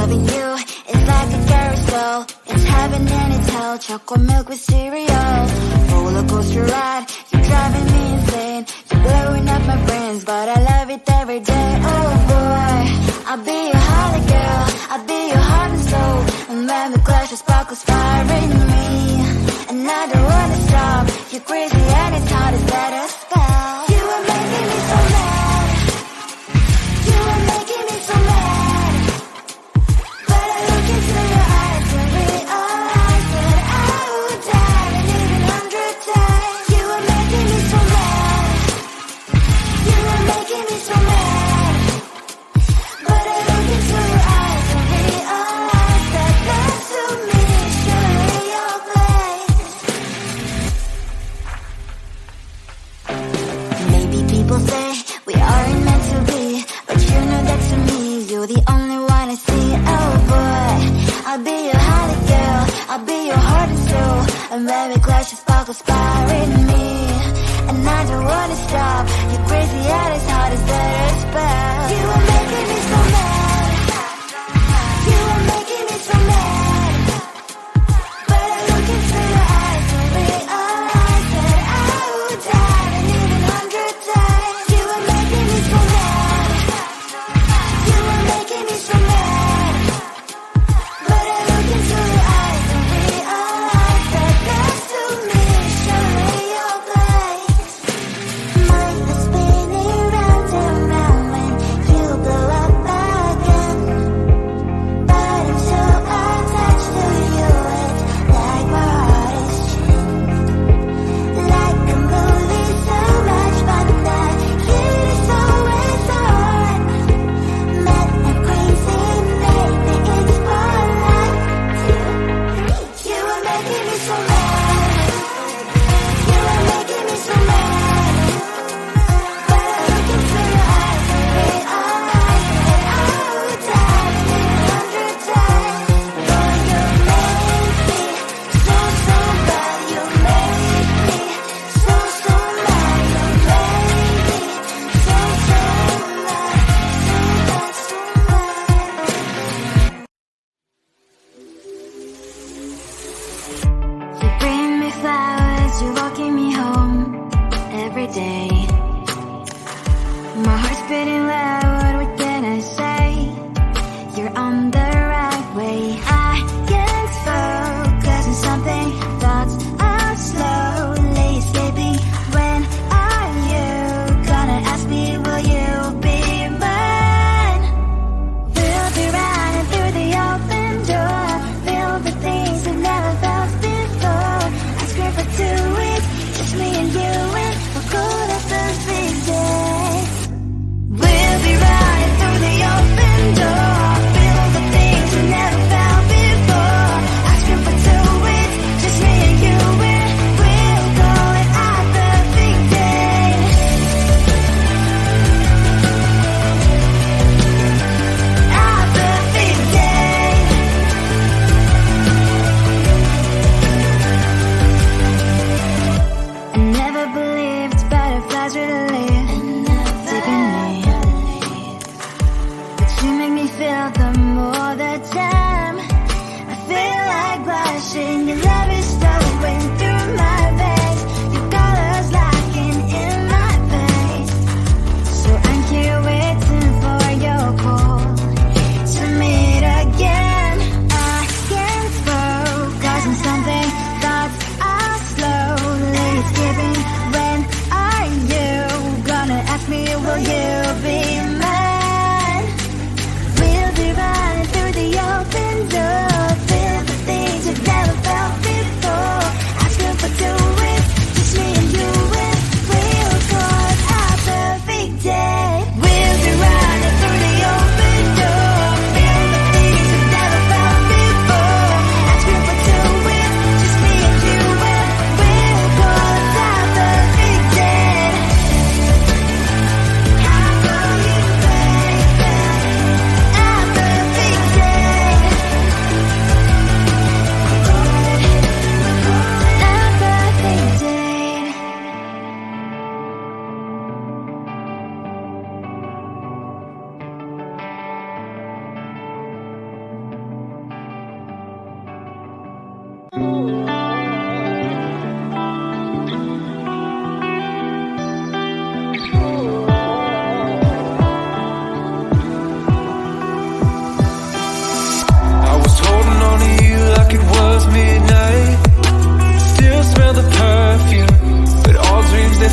Loving you is like a carousel. It's heaven and it's hell. Chocolate milk with cereal. Roller coaster ride. You're driving me insane. You're blowing up my brains, but I love it every day. Oh boy, I'll be your holly girl. I'll be your heart and soul. And when we clash, the sparkles fire in me. And I don't wanna stop. You're crazy and it's hard to let us spell. You are making me so mad. You are making me so mad. But I look into your eyes and realize that I would die and even 100 times. You are making me so mad. You are making me so mad. But I look into your eyes and realize that that's to me surely your place. Maybe people say we aren't meant to be, but you know that to me you're the only one I see. Oh boy, I'll be your holly girl. I'll be your heart and soul. And when we clash, the sparkles fire in me. And I don't wanna stop. You're crazy and it's hard as let us spell. You are making me so mad. You are making me so mad. But I look into your eyes and realize that I would die and even 100 times. You are making me so mad. You are making me so mad. But I look into your eyes and realize that that's to me surely your place. Mind is spinning round and round when you blow up again. But I'm so attached to you, it's like my heart is chained. Like a movie, so much fun that it is always on. Mad and crazy, maybe it's for life. 2, 3. You are making me so mad. You are making me so mad. But I look into your eyes and realize that I would die and even 100 times. Boy, you make me so, so bad. You make me so, so mad. You make me so, so mad. So bad, so mad. You bring me flowers, you're walking me home every day. My heart's beating loud, what can I say? You're on the right way. I can't focus on something, thoughts are slowly escaping. When are you gonna ask me, will you be mine? We'll be running through the open door, filled with things we've never felt before. I scream for 2 weeks, just me and you in the cool of the big day. We'll be running through the open door, filled with things we never felt before. I scream for 2 weeks, just me and you in. We'll go and at the big day. At the big day. I never believed butterflies really live deep in me, but you make me feel them all the time. I feel like blushing, your love is flowing through my veins, your colors locking in my face. So I'm here waiting for your call to meet again. I can't focus on something, thoughts are slowly escaping. When are you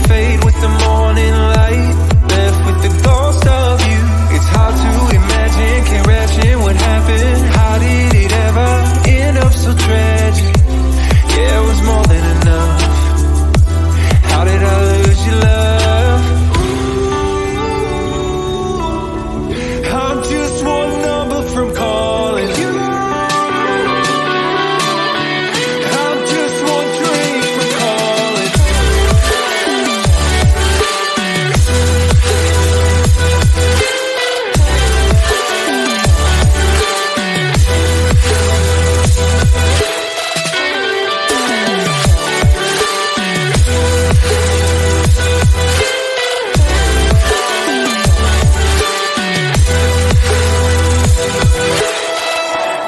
fade with the morning light, left with the ghost of you. It's hard to imagine, can't imagine what happened. How did it ever end up so tragic? Yeah, it was more than enough. How did I lose your love? I'm just one number from calling you. I'm just one drink from calling.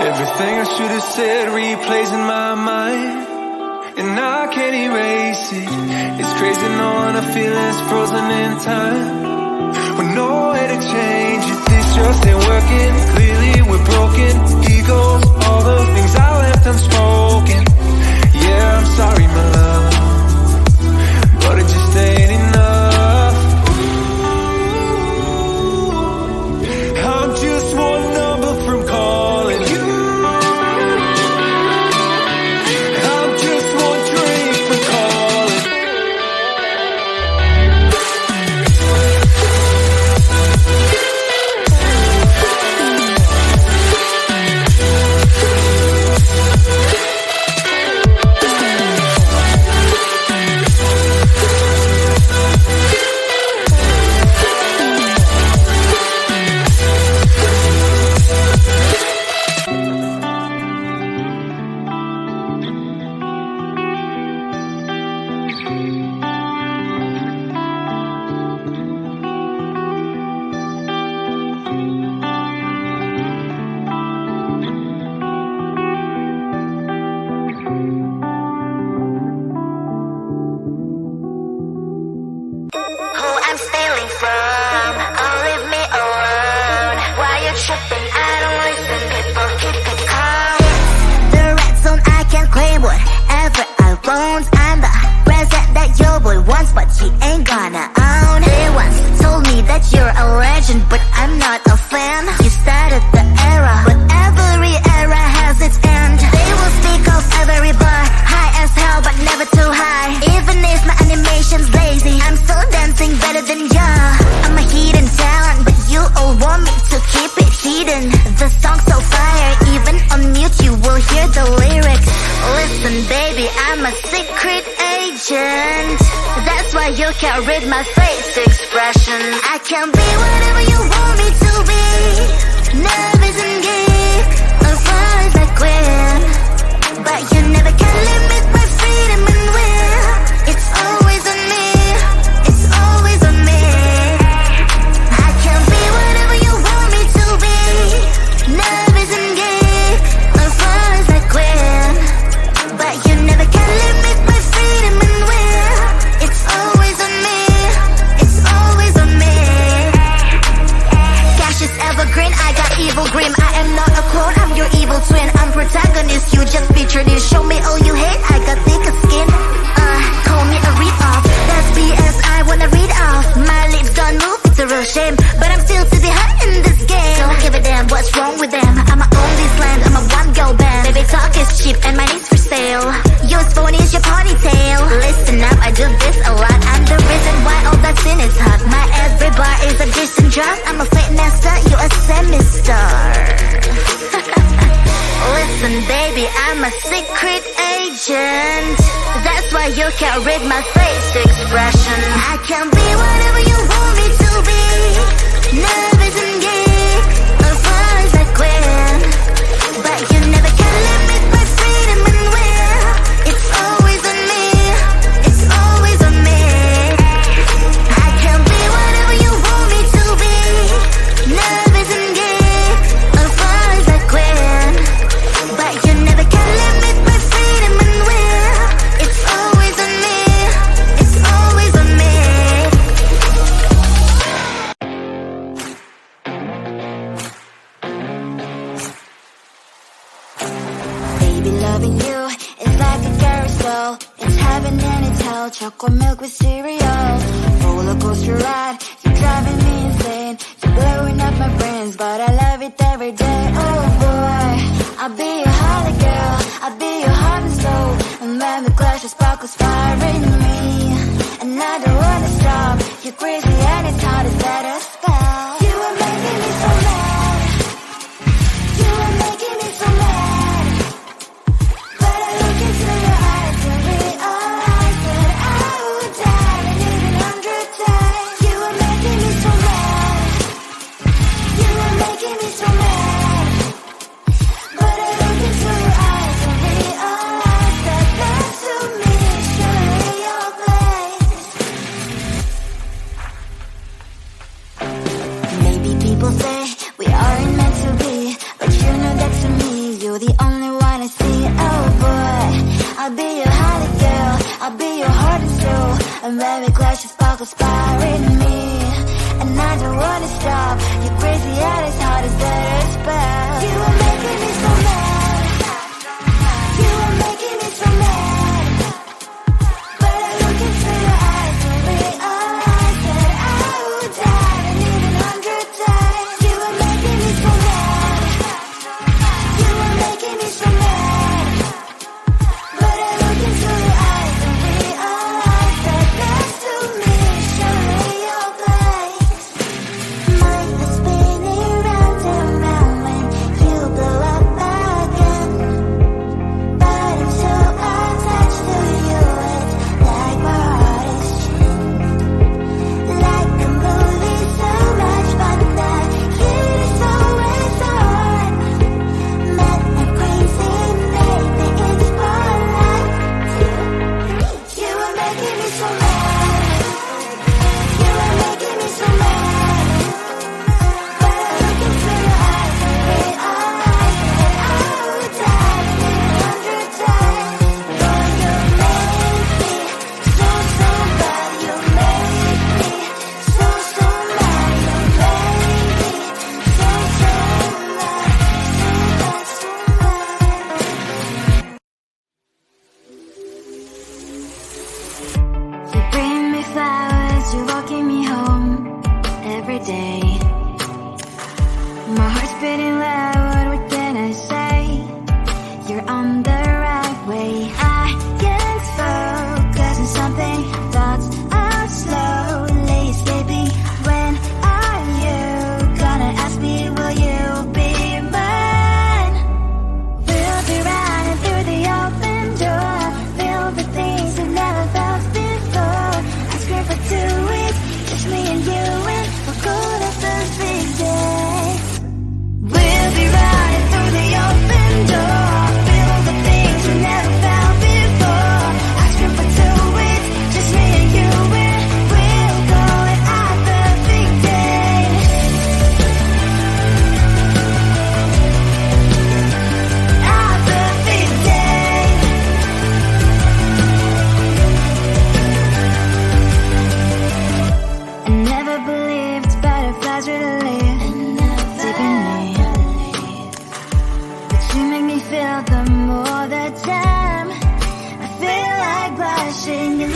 Everything I should have said replays in my mind, and I can't erase it. It's crazy knowing I feel it's frozen in time, with no way to change it. This just ain't working. Clearly we're broken. Egos, all the things I left unspoken. Yeah, I'm sorry, my love, but it just ain't enough. I'm just one number from calling you. I'm just one drink from calling. Who I'm stealing from, oh leave me alone. Why you tripping? I don't listen, people keep it calm. The red zone, I can claim whatever I want. I'm the present that your boy wants, but she ain't gonna own. They once told me that you're a legend, but I'm not a fan. You started the era, but every era has its end. They will speak of every bar, high as hell, but never too high. Even if my animation's lazy, I'm still dancing better than ya. I'm a hidden talent, but you all want me to keep it hidden. The song's so fire, even on mute you will hear the lyrics. Listen baby, I'm a secret agent. That's why you can't read my face expression. I can be whatever you want me to be. Nervous and gay, or far as I quit. But you never can limit my freedom and will. It's always on me, it's always on me. I can be whatever you want me to be. Nervous and gay, or far as I quit. But you never can limit my freedom and will. It's always on me, it's always on me. Cash is evergreen, I got evil grim. I am not a clone, I'm your evil twin. I'm protagonist, you just featured in. Show me all you hate, I got thicker skin. Call me a rip-off, that's BS I wanna read off. My lips don't move, it's a real shame, but I'm still to be hot in this game. Don't give a damn what's wrong with them, I'ma own this land, I'm a one-girl band. Baby talk is cheap and mine is for sale. Your phone is your ponytail. Listen up, I do this a lot. I'm the reason why all that sin is hot. My every bar is a distant drop. I'm a fate master, you a semi-star. Listen baby, I'm a secret agent. That's why you can't read my face expression. I can be whatever you want me to be. Nervous and gay, or far as I quit. But you never can limit my freedom and will. It's always on me, it's always on me. I can be whatever you want me to be. Nervous and gay, or far as I quit. But you never can limit my freedom and will. It's always on me, it's always on me. Baby, loving you is like a carousel. It's heaven and it's hell, chocolate milk with cereal. rollercoaster ride. You're driving me insane. You're blowing up my brains, but I love it every day. Oh boy, I'll be your holly girl. I'll be your heart and soul. And when we clash, the sparkles fire in me. And I don't wanna stop. You're crazy and it's hard to set a spell. You are making me so mad. You are making me so mad. But I look into your eyes and realize that I would die and even 100 times. You are making me so mad. You are making me so mad. But I look into your eyes and realize that that's to me surely your place. Maybe people say we aren't meant to be, but you know that to me you're the only one I see. Oh boy, I'll be your holly girl. I'll be your heart and soul. And when we clash, the sparkles fire in me. And I don't wanna stop. You're crazy and it's hard to set a spell. You are making me so mad. You are making me so mad. But I look into your eyes and realize that I would die and even 100 times. You are making me so mad. You are making me so mad. But I look into your eyes and realize that that's to me surely your place. Mind is spinning round and round when you blow up again. But I'm so attached to you, it's like my heart is chained. Like a movie, so much fun that hit is always on. Mad and crazy, maybe it's for life. You are making me so mad. You are making me so mad. But I look into your eyes and realize that I would die and even 100 times. Boy, you make me so, so bad. You make me so, so mad. You make me so, so mad. So mad. You bring me flowers, you're walking me home every day. My heart's beating loud, what can I say? You're on the right way. I can't focus on something, thoughts are slowly escaping. When are you gonna ask me, will you be mine? We'll be running through the open door, filled with things we've never felt before. I scream for 2 weeks, just me and you, and we'll go to perfect day. We'll be running through the open door, filled with things we never felt before. I scream for 2 weeks, just me and you, and we'll go at our perfect day. Our perfect day. I never believed butterflies would live deep in me, but you make me feel them all the time. I feel like blushing. You